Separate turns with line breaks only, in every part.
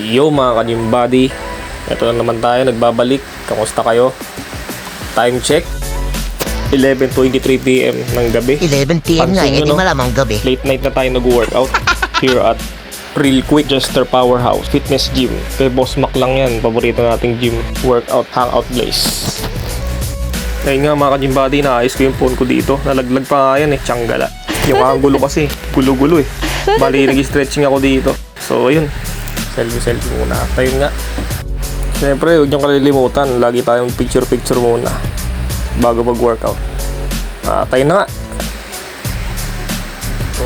Yo mga ka-gym body, ito na naman tayo, nagbabalik. Kamusta kayo? Time check 11:23 PM ng gabi.
11 PM nga,
Pansin nyo,
edi malamang gabi.
Late night na tayo nag-workout here at Real Quick Jester Powerhouse Fitness Gym. Kay Boss Mac lang yan, paborito nating gym workout hangout place. Ayun nga mga ka-gym body, naayos ko yung phone ko dito. Nalaglag pa nga yan tsanggala. Yung angulo kasi, gulo-gulo Bali, nag-stretching ako dito. So ayun, selfie muna. Tayo nga. Siyempre, huwag niyong kalilimutan. Lagi tayong picture muna bago mag-workout. Tayo na nga. So,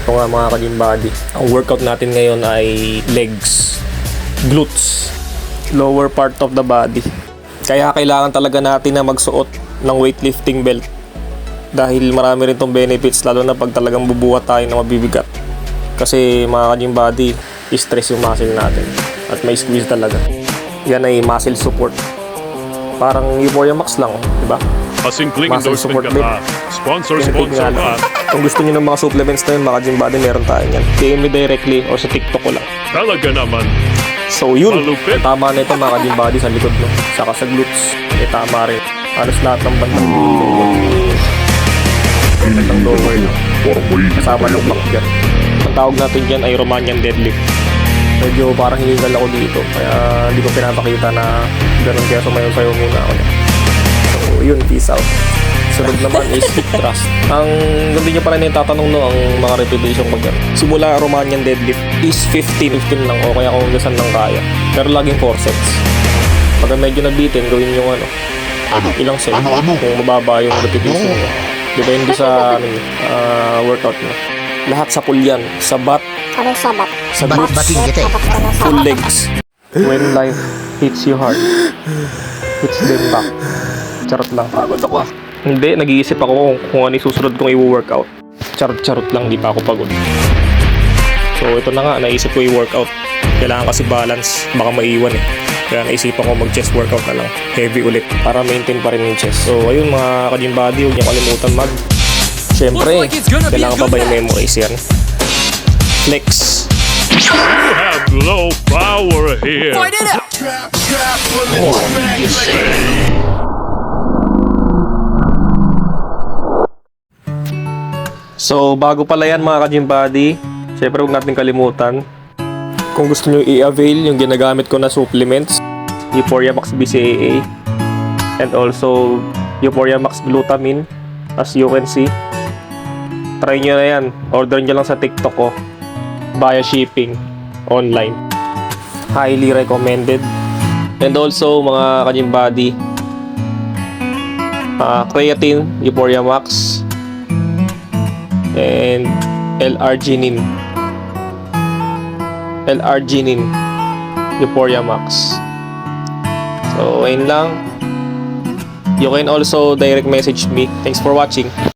ito nga mga ka-gym body. Ang workout natin ngayon ay legs, glutes, lower part of the body. Kaya kailangan talaga natin na magsuot ng weightlifting belt. Dahil marami rin tong benefits, lalo na pag talagang bubuhat tayo ng mabibigat. Kasi mga ka-gym body, stress yung muscle natin at may squeeze talaga. Yan ay muscle support. Parang Euphoria Max lang, di ba?
Pasingkling
Muscle support
endorsement ka
belt.
pa. Sponsor
Nga lang. Kung gusto niyo ng mga supplements na yun, mga ka-gym body, meron tayo yan. PM me directly or sa TikTok ko lang.
Talaga naman.
So yun,
Malupit.
ang tama na ito mga ka-gym body sa likod mo. Saka sa glutes, may tama rin. Halos lahat ng bandang bandang lower lang. Kasama ng back dyan. Ang tawag natin dyan ay Romanian deadlift. Medyo parang hinigal ako dito, kaya hindi ko pinapakita na ganun, kaya sumayaw-sayaw muna ako. So yun, peace out. Sunod naman is hip thrust. Ang hindi nyo pala tatanong no, ang mga repetition pag yan. Simula Romanian deadlift is 15 lang o kaya kung gasan ng kaya. Pero laging 4 sets. Pag medyo nabitin, gawin yung ilang sets. Kung mababa yung repetition nyo. Depende sa workout nyo. Lahat sa pull yan. Sa butt.
Ano sabat?
Sa glutes.
Bating kita eh.
Full legs. When life hits you hard, hits them back. Charot lang. Pagod ako. Hindi, nag-iisip ako kung ano yung susunod kong i-workout. Charot lang, di pa ako pagod. So ito na nga, naisip ko i-workout. Kailangan kasi balance, baka maiwan Kaya naisipan ko mag-chest workout na lang. Heavy ulit, para maintain pa rin yung chest. So ayun mga ka-gym body, huwag niyo kalimutan Siyempre, kailangan pa ba yung memorize yan? Flex.
You have low power here.
So, bago pala yan mga ka-gym body, syempre huwag natin kalimutan. Kung gusto nyo i-avail yung ginagamit ko na supplements, Euphoria Max BCAA, and also Euphoria Max Glutamine, as you can see. Try nyo na yan. Order nyo lang sa TikTok ko. Via shipping. Online. Highly recommended. And also, mga ka-gym body, creatine, Euphoria Max, and L-arginine, Euphoria Max. So, ayun lang. You can also direct message me. Thanks for watching.